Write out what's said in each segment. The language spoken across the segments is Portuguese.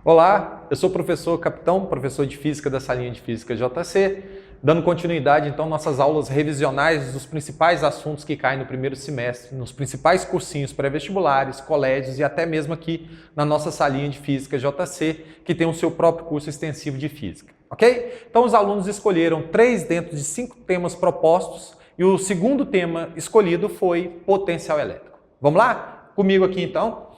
Olá, eu sou o professor Capitão, professor de Física da salinha de Física JC, dando continuidade então nossas aulas revisionais dos principais assuntos que caem no primeiro semestre, nos principais cursinhos pré-vestibulares, colégios e até mesmo aqui na nossa salinha de Física JC, que tem o seu próprio curso extensivo de Física, ok? Então os alunos escolheram 3 dentro de 5 temas propostos e o segundo tema escolhido foi potencial elétrico. Vamos lá? Comigo aqui então.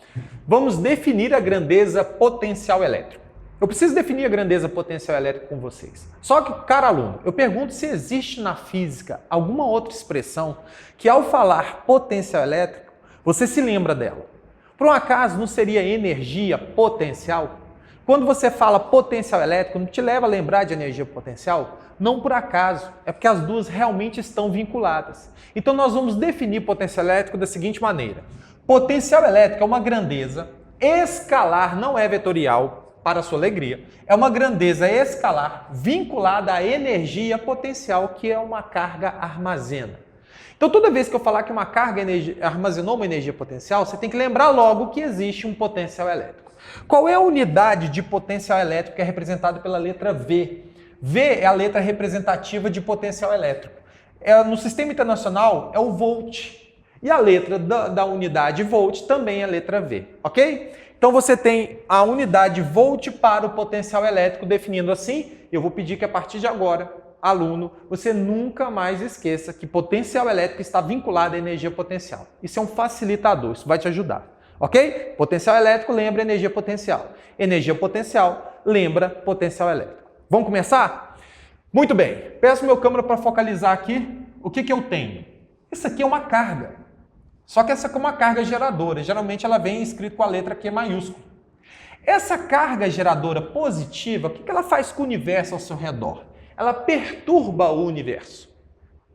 Vamos definir a grandeza potencial elétrico. Eu preciso definir a grandeza potencial elétrico com vocês. Só que, caro aluno, eu pergunto se existe na física alguma outra expressão que, ao falar potencial elétrico, você se lembra dela. Por um acaso, não seria energia potencial? Quando você fala potencial elétrico, não te leva a lembrar de energia potencial? Não por acaso, é porque as duas realmente estão vinculadas. Então, nós vamos definir potencial elétrico da seguinte maneira. Potencial elétrico é uma grandeza escalar, não é vetorial, para sua alegria. É uma grandeza escalar vinculada à energia potencial, que é uma carga armazena. Então, toda vez que eu falar que uma carga armazenou uma energia potencial, você tem que lembrar logo que existe um potencial elétrico. Qual é a unidade de potencial elétrico que é representada pela letra V? V é a letra representativa de potencial elétrico. No sistema internacional é o volt. E a letra da unidade volt também é a letra V, ok? Então você tem a unidade volt para o potencial elétrico definindo assim. Eu vou pedir que a partir de agora, aluno, você nunca mais esqueça que potencial elétrico está vinculado à energia potencial. Isso é um facilitador, isso vai te ajudar, ok? Potencial elétrico lembra energia potencial. Energia potencial lembra potencial elétrico. Vamos começar? Muito bem. Peço meu câmera para focalizar aqui. O que eu tenho? Isso aqui é uma carga. Só que essa é uma carga geradora. Geralmente ela vem escrito com a letra Q maiúscula. Essa carga geradora positiva, o que ela faz com o universo ao seu redor? Ela perturba o universo.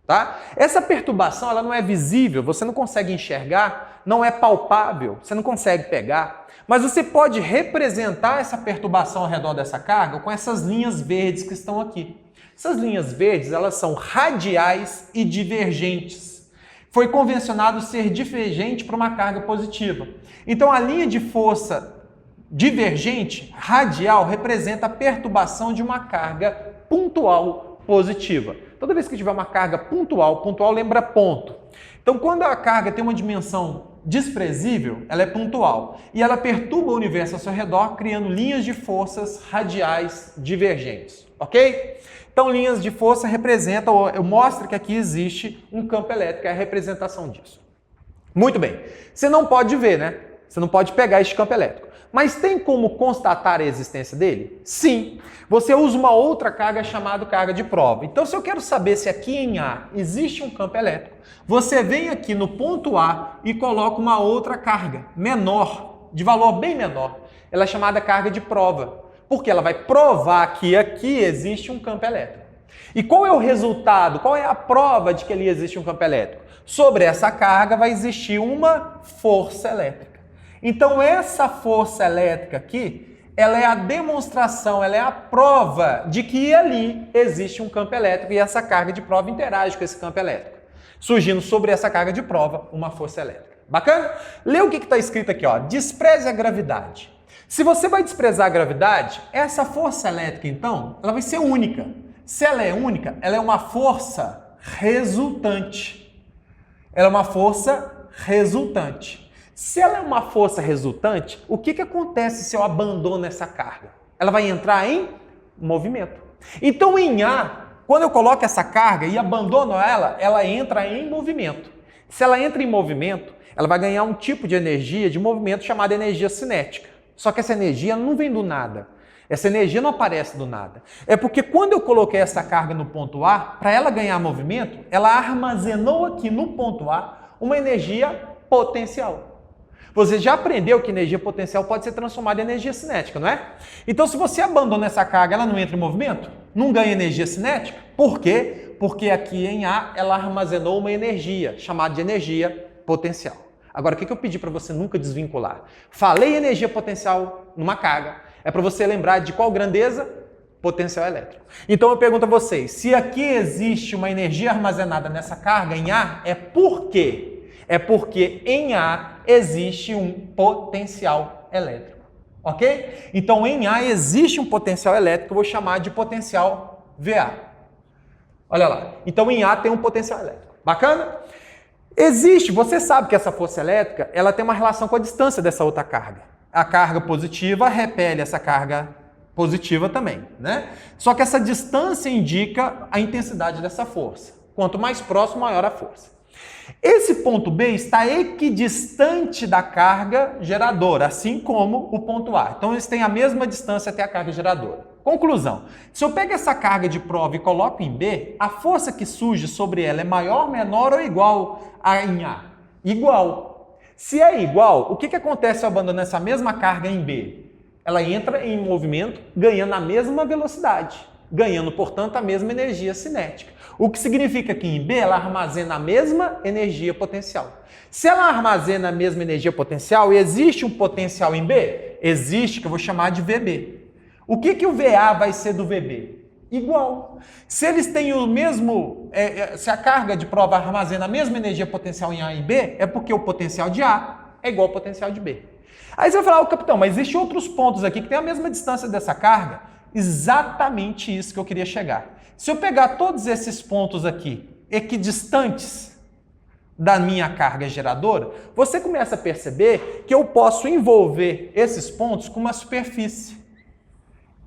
Tá? Essa perturbação ela não é visível, você não consegue enxergar, não é palpável, você não consegue pegar. Mas você pode representar essa perturbação ao redor dessa carga com essas linhas verdes que estão aqui. Essas linhas verdes elas são radiais e divergentes. Foi convencionado ser divergente para uma carga positiva. Então, a linha de força divergente, radial, representa a perturbação de uma carga pontual positiva. Toda vez que tiver uma carga pontual, pontual lembra ponto. Então, quando a carga tem uma dimensão desprezível, ela é pontual. E ela perturba o universo ao seu redor, criando linhas de forças radiais divergentes. Ok? Então, linhas de força representam, eu mostro que aqui existe um campo elétrico, é a representação disso. Muito bem. Você não pode ver, né? Você não pode pegar este campo elétrico. Mas tem como constatar a existência dele? Sim. Você usa uma outra carga chamada carga de prova. Então, se eu quero saber se aqui em A existe um campo elétrico, você vem aqui no ponto A e coloca uma outra carga menor, de valor bem menor. Ela é chamada carga de prova. Porque ela vai provar que aqui existe um campo elétrico. E qual é o resultado? Qual é a prova de que ali existe um campo elétrico? Sobre essa carga vai existir uma força elétrica. Então essa força elétrica aqui, ela é a demonstração, ela é a prova de que ali existe um campo elétrico e essa carga de prova interage com esse campo elétrico. Surgindo sobre essa carga de prova uma força elétrica. Bacana? Lê o que está escrito aqui, ó. Despreze a gravidade. Se você vai desprezar a gravidade, essa força elétrica, então, ela vai ser única. Se ela é única, ela é uma força resultante. Ela é uma força resultante. Se ela é uma força resultante, o que acontece se eu abandono essa carga? Ela vai entrar em movimento. Então, em A, quando eu coloco essa carga e abandono ela, ela entra em movimento. Se ela entra em movimento, ela vai ganhar um tipo de energia de movimento chamada energia cinética. Só que essa energia não vem do nada. Essa energia não aparece do nada. É porque quando eu coloquei essa carga no ponto A, para ela ganhar movimento, ela armazenou aqui no ponto A uma energia potencial. Você já aprendeu que energia potencial pode ser transformada em energia cinética, não é? Então, se você abandona essa carga, ela não entra em movimento? Não ganha energia cinética? Por quê? Porque aqui em A, ela armazenou uma energia, chamada de energia potencial. Agora, o que eu pedi para você nunca desvincular? Falei energia potencial numa carga. É para você lembrar de qual grandeza? Potencial elétrico. Então eu pergunto a vocês, se aqui existe uma energia armazenada nessa carga em A, é por quê? É porque em A existe um potencial elétrico. Ok? Então, em A existe um potencial elétrico que eu vou chamar de potencial VA. Olha lá. Então, em A tem um potencial elétrico. Bacana? Existe, você sabe que essa força elétrica, ela tem uma relação com a distância dessa outra carga. A carga positiva repele essa carga positiva também, né? Só que essa distância indica a intensidade dessa força. Quanto mais próximo, maior a força. Esse ponto B está equidistante da carga geradora, assim como o ponto A. Então, eles têm a mesma distância até a carga geradora. Conclusão. Se eu pego essa carga de prova e coloco em B, a força que surge sobre ela é maior, menor ou igual a em A? Igual. Se é igual, o que acontece ao abandonar essa mesma carga em B? Ela entra em movimento ganhando a mesma velocidade, ganhando, portanto, a mesma energia cinética. O que significa que em B ela armazena a mesma energia potencial. Se ela armazena a mesma energia potencial, existe um potencial em B? Existe, que eu vou chamar de VB. O que o VA vai ser do VB? Igual. Se eles têm o mesmo, se a carga de prova armazena a mesma energia potencial em A e B, é porque o potencial de A é igual ao potencial de B. Aí você vai falar, capitão, mas existem outros pontos aqui que têm a mesma distância dessa carga? Exatamente isso que eu queria chegar. Se eu pegar todos esses pontos aqui, equidistantes da minha carga geradora, você começa a perceber que eu posso envolver esses pontos com uma superfície.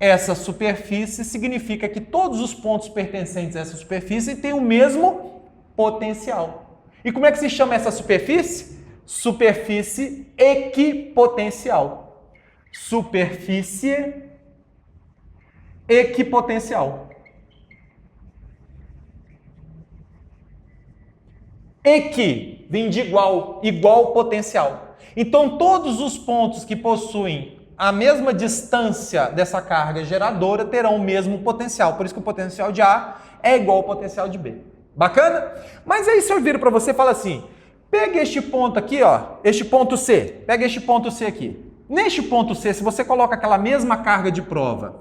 Essa superfície significa que todos os pontos pertencentes a essa superfície têm o mesmo potencial. E como é que se chama essa superfície? Superfície equipotencial. Superfície equipotencial. Equi vem de igual, igual potencial. Então, todos os pontos que possuem a mesma distância dessa carga geradora terão o mesmo potencial. Por isso que o potencial de A é igual ao potencial de B. Bacana? Mas aí se eu viro para você e falo assim, pega este ponto aqui, ó, este ponto C. Pega este ponto C aqui. Neste ponto C, se você coloca aquela mesma carga de prova,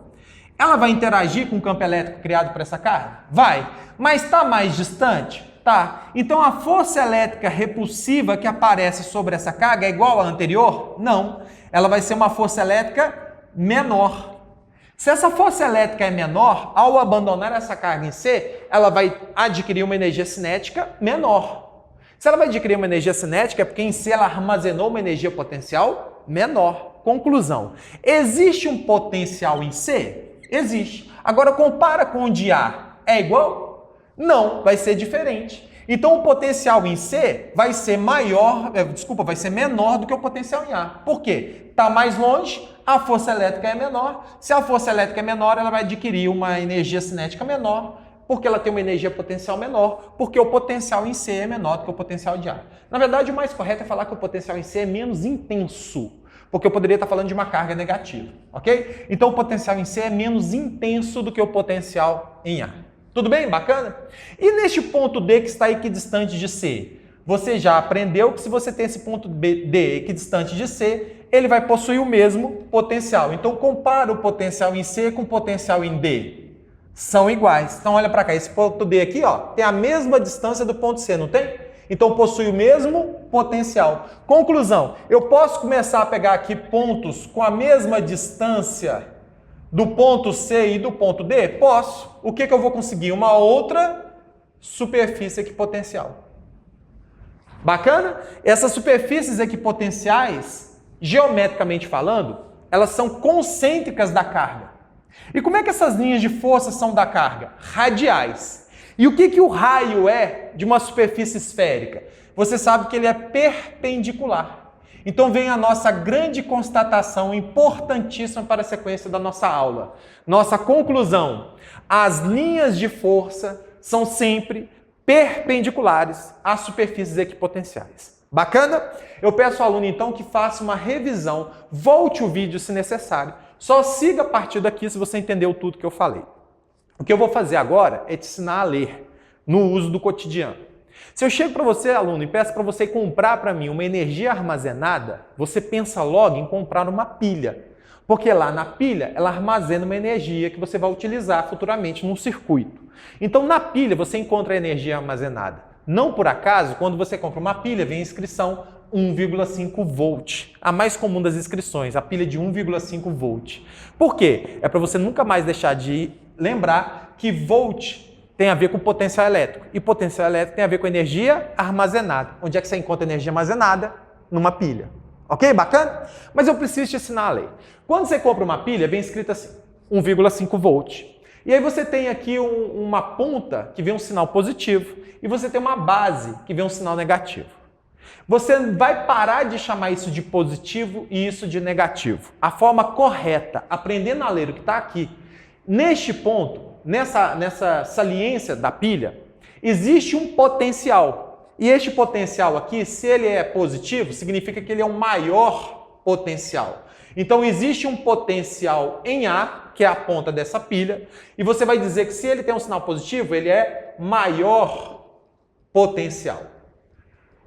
ela vai interagir com o campo elétrico criado por essa carga? Vai. Mas está mais distante? Tá. Então a força elétrica repulsiva que aparece sobre essa carga é igual à anterior? Não. Ela vai ser uma força elétrica menor. Se essa força elétrica é menor, ao abandonar essa carga em C, ela vai adquirir uma energia cinética menor. Se ela vai adquirir uma energia cinética, é porque em C ela armazenou uma energia potencial menor. Conclusão. Existe um potencial em C? Existe. Agora compara com o de A. É igual? Não, vai ser diferente. Então o potencial em C vai ser vai ser menor do que o potencial em A. Por quê? Está mais longe, a força elétrica é menor. Se a força elétrica é menor, ela vai adquirir uma energia cinética menor, porque ela tem uma energia potencial menor, porque o potencial em C é menor do que o potencial de A. Na verdade, o mais correto é falar que o potencial em C é menos intenso, porque eu poderia estar falando de uma carga negativa, ok? Então o potencial em C é menos intenso do que o potencial em A. Tudo bem? Bacana? E neste ponto D que está equidistante de C, você já aprendeu que se você tem esse ponto D equidistante de C, ele vai possuir o mesmo potencial. Então compara o potencial em C com o potencial em D. São iguais. Então olha para cá, esse ponto D aqui, ó, tem a mesma distância do ponto C, não tem? Então possui o mesmo potencial. Conclusão, eu posso começar a pegar aqui pontos com a mesma distância do ponto C e do ponto D? Posso. O que eu vou conseguir? Uma outra superfície equipotencial. Bacana? Essas superfícies equipotenciais, geometricamente falando, elas são concêntricas da carga. E como é que essas linhas de força são da carga? Radiais. E o que o raio é de uma superfície esférica? Você sabe que ele é perpendicular. Então vem a nossa grande constatação importantíssima para a sequência da nossa aula. Nossa conclusão: as linhas de força são sempre perpendiculares às superfícies equipotenciais. Bacana? Eu peço ao aluno então que faça uma revisão, volte o vídeo se necessário. Só siga a partir daqui se você entendeu tudo que eu falei. O que eu vou fazer agora é te ensinar a ler no uso do cotidiano. Se eu chego para você, aluno, e peço para você comprar para mim uma energia armazenada, você pensa logo em comprar uma pilha. Porque lá na pilha, ela armazena uma energia que você vai utilizar futuramente num circuito. Então, na pilha, você encontra a energia armazenada. Não por acaso, quando você compra uma pilha, vem a inscrição 1,5 volt. A mais comum das inscrições, a pilha de 1,5 volt. Por quê? É para você nunca mais deixar de lembrar que volt tem a ver com potencial elétrico. E potencial elétrico tem a ver com energia armazenada. Onde é que você encontra energia armazenada? Numa pilha. Ok? Bacana? Mas eu preciso te ensinar a lei. Quando você compra uma pilha, vem escrito assim, 1,5 volt. E aí você tem aqui uma ponta que vem um sinal positivo e você tem uma base que vem um sinal negativo. Você vai parar de chamar isso de positivo e isso de negativo. A forma correta, aprendendo a ler o que está aqui, neste ponto, nessa saliência da pilha, existe um potencial. E este potencial aqui, se ele é positivo, significa que ele é um maior potencial. Então existe um potencial em A, que é a ponta dessa pilha, e você vai dizer que se ele tem um sinal positivo, ele é maior potencial.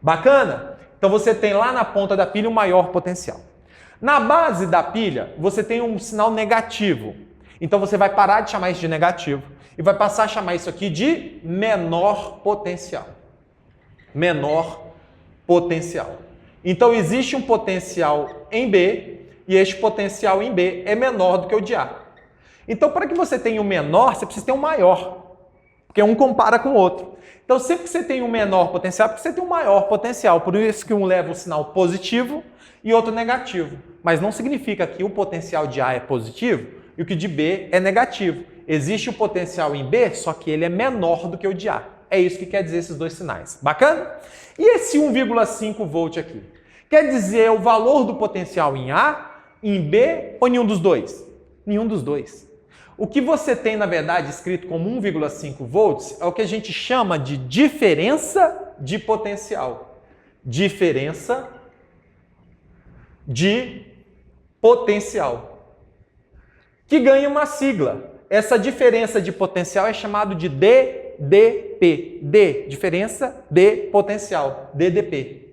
Bacana? Então você tem lá na ponta da pilha um maior potencial. Na base da pilha, você tem um sinal negativo. Então você vai parar de chamar isso de negativo e vai passar a chamar isso aqui de menor potencial. Menor potencial. Então existe um potencial em B e este potencial em B é menor do que o de A. Então para que você tenha um menor, você precisa ter um maior, porque um compara com o outro. Então sempre que você tem um menor potencial, porque você tem um maior potencial. Por isso que um leva o sinal positivo e outro negativo. Mas não significa que o potencial de A é positivo e o que de B é negativo. Existe o potencial em B, só que ele é menor do que o de A. É isso que quer dizer esses dois sinais. Bacana? E esse 1,5 volt aqui? Quer dizer o valor do potencial em A, em B ou nenhum dos dois? Nenhum dos dois. O que você tem, na verdade, escrito como 1,5 volts é o que a gente chama de diferença de potencial. Diferença de potencial. Que ganha uma sigla. Essa diferença de potencial é chamado de DDP. D, diferença de potencial. DDP.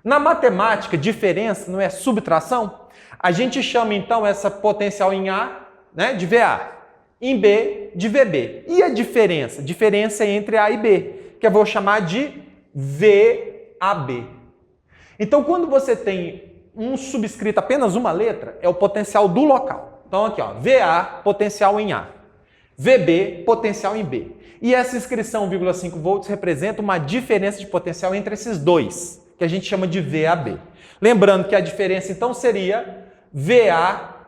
Na matemática, diferença não é subtração? A gente chama, então, essa potencial em A, né, de VA, em B, de VB. E a diferença? Diferença entre A e B, que eu vou chamar de VAB. Então, quando você tem um subscrito, apenas uma letra, é o potencial do local. Então, aqui, ó, VA, potencial em A. VB, potencial em B. E essa inscrição 1,5 volts representa uma diferença de potencial entre esses dois, que a gente chama de VAB. Lembrando que a diferença, então, seria VA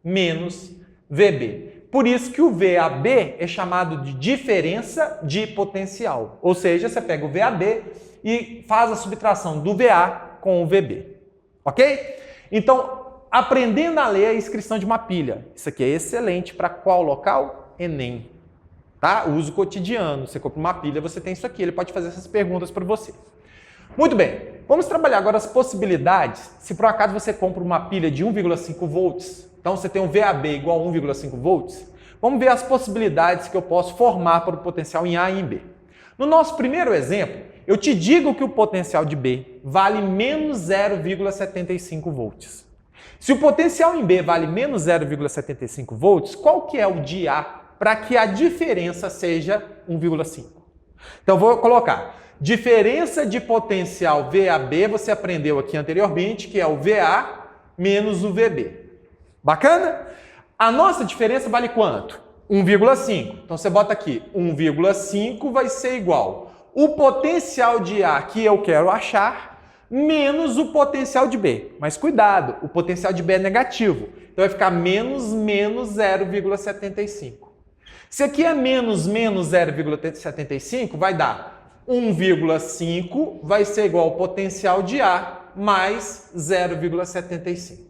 menos VB. Por isso que o VAB é chamado de diferença de potencial. Ou seja, você pega o VAB e faz a subtração do VA com o VB. Ok? Então, aprendendo a ler a inscrição de uma pilha. Isso aqui é excelente para qual local? Enem. Tá? Uso cotidiano. Você compra uma pilha, você tem isso aqui. Ele pode fazer essas perguntas para você. Muito bem. Vamos trabalhar agora as possibilidades. Se por acaso você compra uma pilha de 1,5 volts, então você tem um VAB igual a 1,5 volts, vamos ver as possibilidades que eu posso formar para o potencial em A e em B. No nosso primeiro exemplo, eu te digo que o potencial de B vale menos 0,75 volts. Se o potencial em B vale menos 0,75 volts, qual que é o de A para que a diferença seja 1,5? Então vou colocar diferença de potencial VAB, você aprendeu aqui anteriormente, que é o VA menos o VB. Bacana? A nossa diferença vale quanto? 1,5. Então você bota aqui, 1,5 vai ser igual o potencial de A que eu quero achar menos o potencial de B. Mas cuidado, o potencial de B é negativo. Então vai ficar menos 0,75. Se aqui é menos 0,75, vai dar 1,5 vai ser igual ao potencial de A mais 0,75.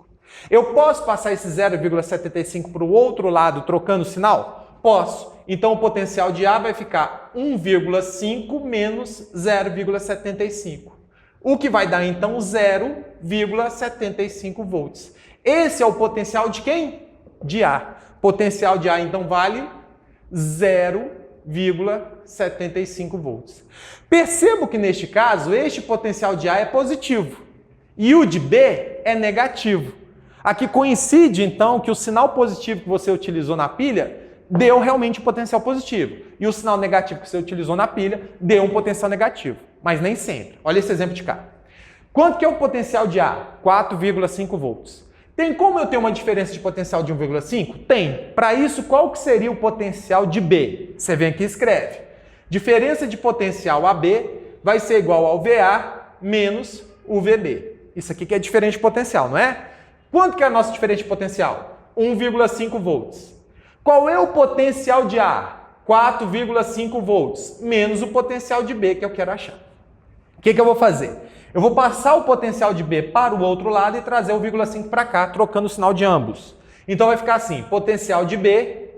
Eu posso passar esse 0,75 para o outro lado trocando o sinal? Posso. Então o potencial de A vai ficar 1,5 menos 0,75. O que vai dar então 0,75 volts. Esse é o potencial de quem? De A. Potencial de A então vale 0,75 volts. Percebo que neste caso este potencial de A é positivo e o de B é negativo. Aqui coincide, então, que o sinal positivo que você utilizou na pilha deu realmente um potencial positivo. E o sinal negativo que você utilizou na pilha deu um potencial negativo. Mas nem sempre. Olha esse exemplo de cá. Quanto que é o potencial de A? 4,5 volts. Tem como eu ter uma diferença de potencial de 1,5? Tem. Para isso, qual que seria o potencial de B? Você vem aqui e escreve. Diferença de potencial AB vai ser igual ao VA menos o VB. Isso aqui que é diferença de potencial, não é? Quanto que é a nossa diferença de potencial? 1,5 volts. Qual é o potencial de A? 4,5 volts, menos o potencial de B, que eu quero achar. O que eu vou fazer? Eu vou passar o potencial de B para o outro lado e trazer o 1,5 para cá, trocando o sinal de ambos. Então vai ficar assim, potencial de B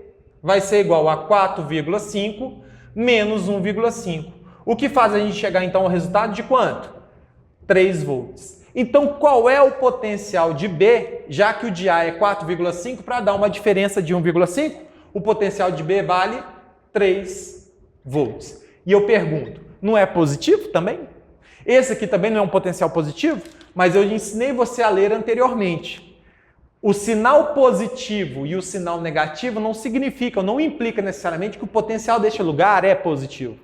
vai ser igual a 4,5 menos 1,5. O que faz a gente chegar então ao resultado de quanto? 3 volts. Então qual é o potencial de B, já que o de A é 4,5, para dar uma diferença de 1,5? O potencial de B vale 3 volts. E eu pergunto, não é positivo também? Esse aqui também não é um potencial positivo, mas eu ensinei você a ler anteriormente. O sinal positivo e o sinal negativo não significam, não implica necessariamente que o potencial deste lugar é positivo.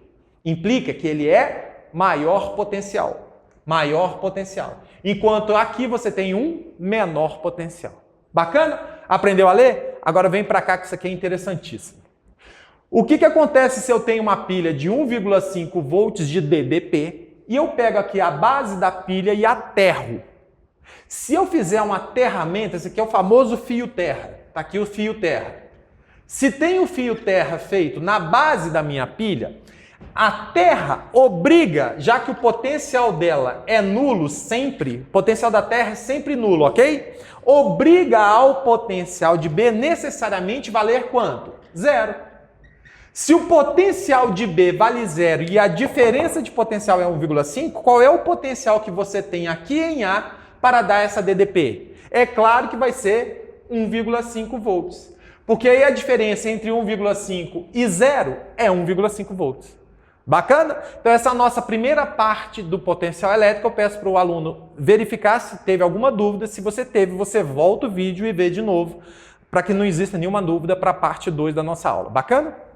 Implica que ele é maior potencial. Maior potencial. Enquanto aqui você tem um menor potencial. Bacana? Aprendeu a ler? Agora vem para cá que isso aqui é interessantíssimo. O que acontece se eu tenho uma pilha de 1,5 volts de DDP e eu pego aqui a base da pilha e aterro? Se eu fizer um aterramento, esse aqui é o famoso fio terra. Está aqui o fio terra. Se tem o fio terra feito na base da minha pilha, a terra obriga, já que o potencial dela é nulo sempre, o potencial da terra é sempre nulo, ok? Obriga ao potencial de B necessariamente valer quanto? 0. Se o potencial de B vale 0 e a diferença de potencial é 1,5, qual é o potencial que você tem aqui em A para dar essa DDP? É claro que vai ser 1,5 volts. Porque aí a diferença entre 1,5 e 0 é 1,5 volts. Bacana? Então essa é a nossa primeira parte do potencial elétrico. Eu peço para o aluno verificar se teve alguma dúvida. Se você teve, você volta o vídeo e vê de novo, para que não exista nenhuma dúvida para a parte 2 da nossa aula. Bacana?